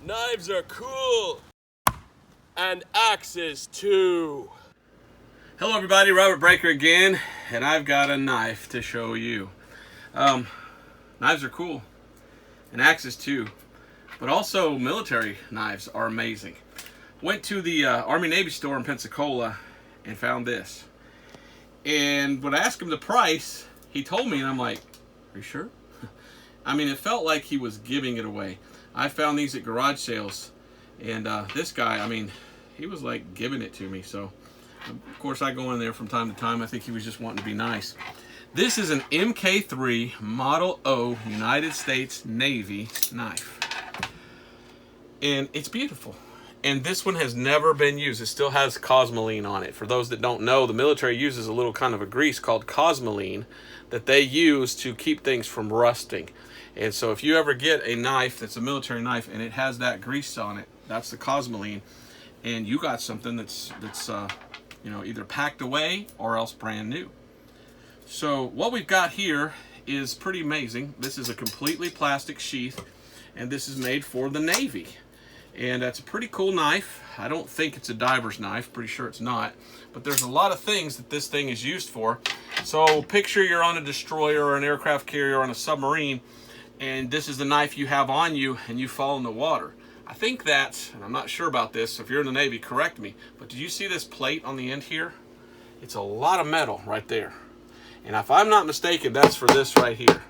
Knives are cool. And axes too. Hello everybody, Robert Breaker again, and I've got a knife to show you. Knives are cool, and axes too, but also military knives are amazing. Went to the Army-Navy store in Pensacola and found this. And when I asked him the price, he told me, and I'm like, are you sure? I mean, it felt like he was giving it away. I found these at garage sales, and this guy, I mean, he was like giving it to me. So, of course, I go in there from time to time. I think he was just wanting to be nice. This is an MK3 Model O United States Navy knife. And it's beautiful. And this one has never been used. It still has cosmoline on it. For those that don't know, the military uses a little kind of a grease called cosmoline that they use to keep things from rusting. And so if you ever get a knife that's a military knife and it has that grease on it, that's the cosmoline, and you got something that's you know, either packed away or else brand new. So what we've got here is pretty amazing. This is a completely plastic sheath, and this is made for the Navy. And that's a pretty cool knife. I don't think it's a diver's knife, pretty sure it's not. But there's a lot of things that this thing is used for. So picture you're on a destroyer or an aircraft carrier or on a submarine, and this is the knife you have on you and you fall in the water. I think that's, and I'm not sure about this, so if you're in the Navy, correct me, but did you see this plate on the end here? It's a lot of metal right there. And if I'm not mistaken, that's for this right here.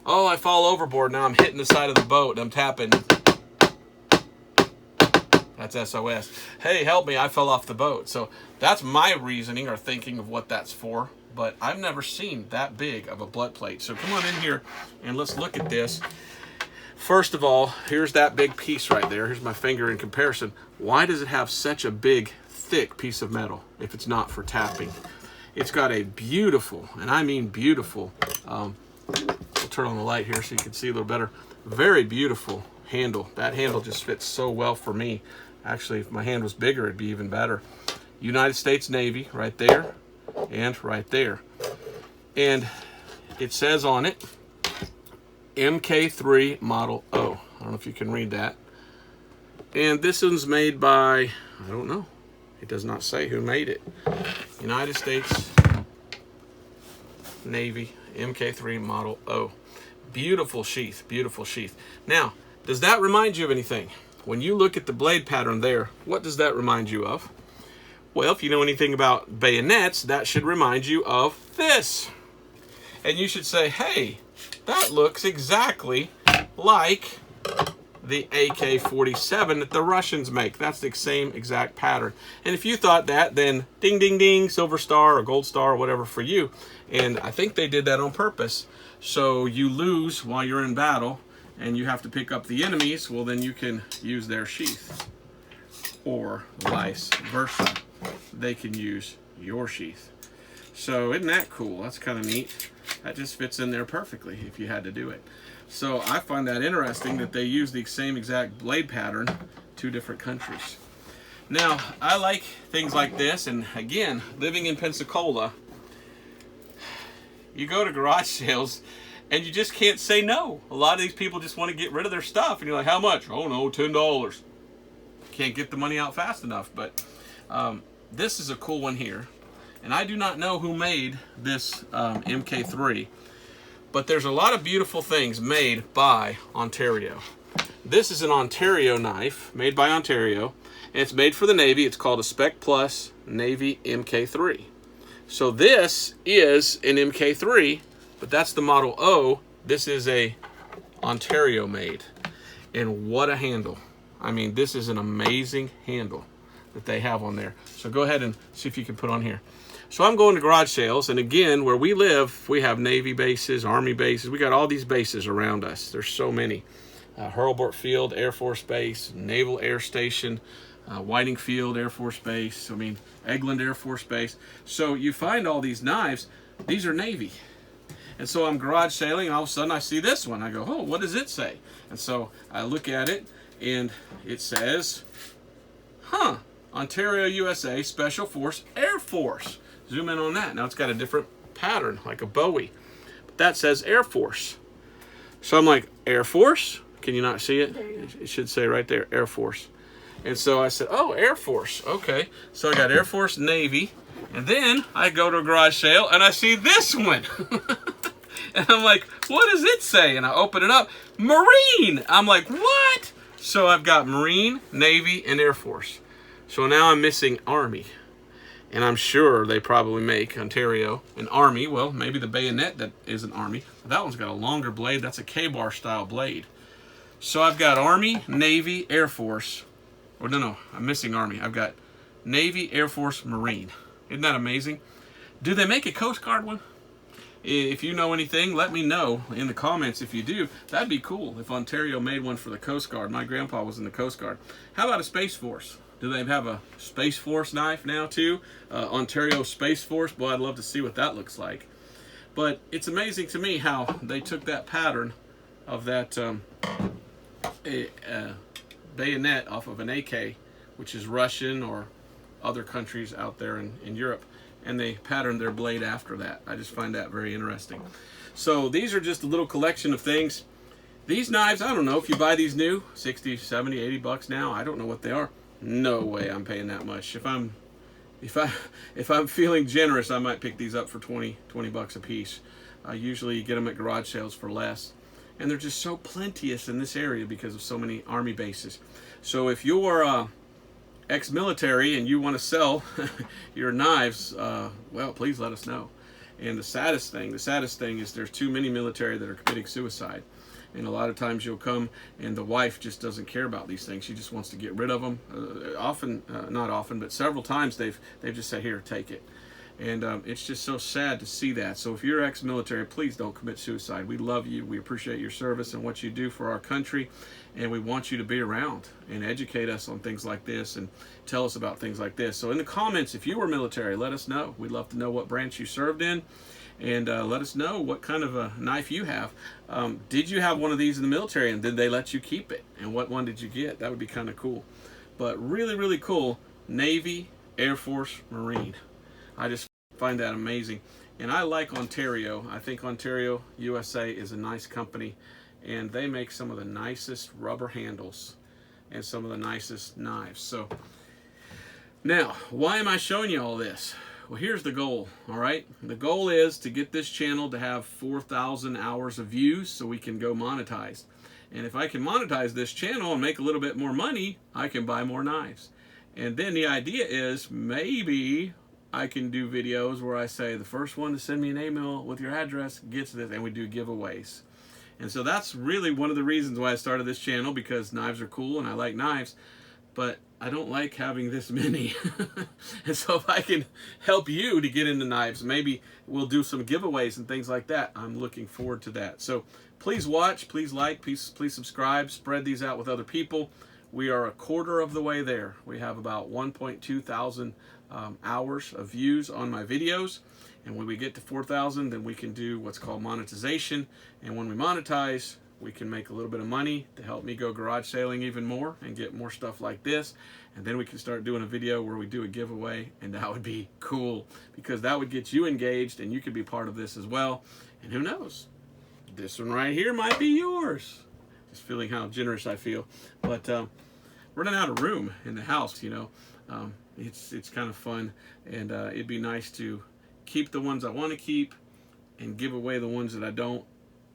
Oh, I fall overboard, now I'm hitting the side of the boat, and I'm tapping. That's SOS. Hey, help me, I fell off the boat. So that's my reasoning or thinking of what that's for, but I've never seen that big of a butt plate. So come on in here and let's look at this. First of all, here's that big piece right there. Here's my finger in comparison. Why does it have such a big, thick piece of metal if it's not for tapping? It's got a beautiful, and I mean beautiful, I'll turn on the light here so you can see a little better, very beautiful handle. That handle just fits so well for me. Actually, if my hand was bigger, it'd be even better. United States Navy right there and right there. And it says on it, MK3 Model O. I don't know if you can read that. And this one's made by, I don't know. It does not say who made it. United States Navy MK3 Model O. Beautiful sheath, beautiful sheath. Now, does that remind you of anything? When you look at the blade pattern there, what does that remind you of? Well, if you know anything about bayonets, that should remind you of this. And you should say, hey, that looks exactly like the AK-47 that the Russians make. That's the same exact pattern. And if you thought that, then ding, ding, ding, silver star or gold star or whatever for you. And I think they did that on purpose. So you lose while you're in battle and you have to pick up the enemies, well, then you can use their sheath. Or vice versa. They can use your sheath. So isn't that cool? That's kind of neat. That just fits in there perfectly if you had to do it. So I find that interesting that they use the same exact blade pattern, two different countries. Now, I like things like this, and again, living in Pensacola, you go to garage sales and you just can't say no. A lot of these people just want to get rid of their stuff, and you're like, how much? Oh no, $10. Can't get the money out fast enough, but this is a cool one here. And I do not know who made this MK3, but there's a lot of beautiful things made by Ontario. This is an Ontario knife made by Ontario, and it's made for the Navy. It's called a Spec Plus Navy MK3. So this is an MK3, but that's the Model O. This is a Ontario made. And what a handle. I mean, this is an amazing handle that they have on there. So go ahead and see if you can put on here. So I'm going to garage sales, and again, where we live, we have Navy bases, Army bases. We got all these bases around us. There's so many. Hurlburt Field, Air Force Base, Naval Air Station, Whiting Field, Air Force Base, Eglin Air Force Base. So you find all these knives, these are Navy. And so I'm garage sailing, and all of a sudden I see this one. I go, oh, what does it say? And so I look at it, and it says, Ontario, USA, Special Force, Air Force. Zoom in on that. Now it's got a different pattern, like a Bowie. But that says Air Force. So I'm like, Air Force? Can you not see it? It should say right there, Air Force. And so I said, oh, Air Force, okay. So I got Air Force, Navy, and then I go to a garage sale and I see this one. And I'm like, what does it say? And I open it up, Marine. I'm like, what? So I've got Marine, Navy, and Air Force. So now I'm missing Army. And I'm sure they probably make Ontario an Army. Well, maybe the bayonet that is an Army. That one's got a longer blade. That's a K-bar style blade. So I've got Army, Navy, Air Force. Or no, I'm missing Army. I've got Navy, Air Force, Marine. Isn't that amazing? Do they make a Coast Guard one? If you know anything, let me know in the comments if you do. That'd be cool if Ontario made one for the Coast Guard. My grandpa was in the Coast Guard. How about a Space Force? Do they have a Space Force knife now too? Ontario Space Force? Boy, I'd love to see what that looks like. But it's amazing to me how they took that pattern of that bayonet off of an AK, which is Russian or other countries out there in Europe, and they patterned their blade after that. I just find that very interesting. So these are just a little collection of things. These knives, I don't know if you buy these new, 60, 70, 80 bucks now. I don't know what they are. No way I'm paying that much. If I'm feeling generous, I might pick these up for 20 bucks a piece. Usually you get them at garage sales for less. And they're just so plenteous in this area because of so many Army bases. So if you're ex-military and you want to sell your knives, well, please let us know. And the saddest thing is there's too many military that are committing suicide. And a lot of times you'll come and the wife just doesn't care about these things. She just wants to get rid of them. Not often, but several times they've just said, here, take it. And it's just so sad to see that. So if you're ex-military, please don't commit suicide. We love you. We appreciate your service and what you do for our country. And we want you to be around and educate us on things like this and tell us about things like this. So in the comments, if you were military, let us know. We'd love to know what branch you served in. And let us know what kind of a knife you have. Did you have one of these in the military, and did they let you keep it? And what one did you get? That would be kind of cool. But really, really cool. Navy, Air Force, Marine. I just find that amazing. And I like Ontario. I think Ontario, USA is a nice company. And they make some of the nicest rubber handles and some of the nicest knives. So now, why am I showing you all this? Well, here's the goal, all right? The goal is to get this channel to have 4,000 hours of views so we can go monetize. And if I can monetize this channel and make a little bit more money, I can buy more knives. And then the idea is maybe I can do videos where I say the first one to send me an email with your address gets this, and we do giveaways. And so that's really one of the reasons why I started this channel, because knives are cool and I like knives, but I don't like having this many. And so if I can help you to get into knives, maybe we'll do some giveaways and things like that. I'm looking forward to that. So please watch, please like, please subscribe, spread these out with other people. We are a quarter of the way there. We have about 1.2 thousand hours of views on my videos. And when we get to 4,000, then we can do what's called monetization. And when we monetize, we can make a little bit of money to help me go garage sailing even more and get more stuff like this. And then we can start doing a video where we do a giveaway, and that would be cool because that would get you engaged and you could be part of this as well. And who knows, this one right here might be yours. Just feeling how generous I feel. But running out of room in the house, you know, it's kind of fun, and it'd be nice to keep the ones I want to keep and give away the ones that I don't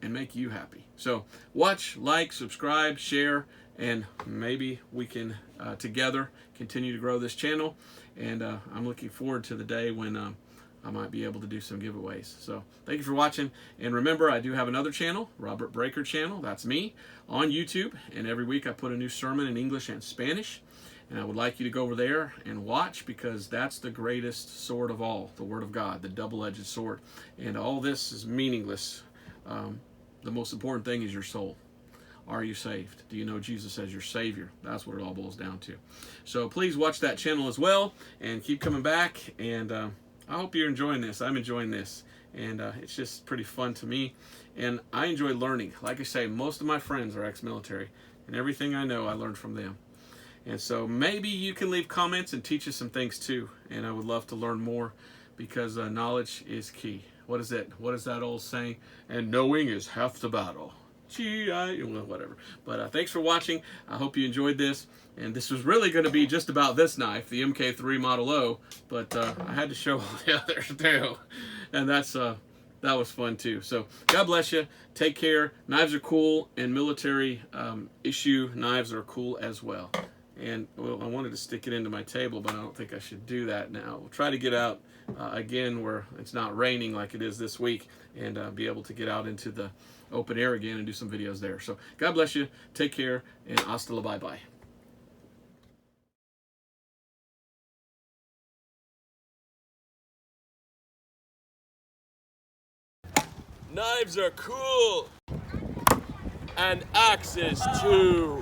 and make you happy. So watch, like, subscribe, share, and maybe we can together continue to grow this channel. And I'm looking forward to the day when I might be able to do some giveaways. So thank you for watching. And remember, I do have another channel, Robert Breaker channel. That's me on YouTube. And every week I put a new sermon in English and Spanish. And I would like you to go over there and watch, because that's the greatest sword of all, the Word of God, the double-edged sword. And all this is meaningless. The most important thing is your soul. Are you saved? Do you know Jesus as your Savior? That's what it all boils down to. So please watch that channel as well, and keep coming back. And I hope you're enjoying this. I'm enjoying this. And it's just pretty fun to me. And I enjoy learning. Like I say, most of my friends are ex-military. And everything I know, I learned from them. And so maybe you can leave comments and teach us some things too. And I would love to learn more, because knowledge is key. What is it? What is that old saying? And knowing is half the battle. whatever. But thanks for watching. I hope you enjoyed this. And this was really going to be just about this knife, the MK3 Model O, but I had to show all the others too. And that was fun too. So God bless you. Take care. Knives are cool, and military issue knives are cool as well. And well, I wanted to stick it into my table, but I don't think I should do that now. We'll try to get out again where it's not raining like it is this week, and be able to get out into the open air again and do some videos there. So God bless you. Take care, and hasta la bye-bye. Knives are cool, and axes too.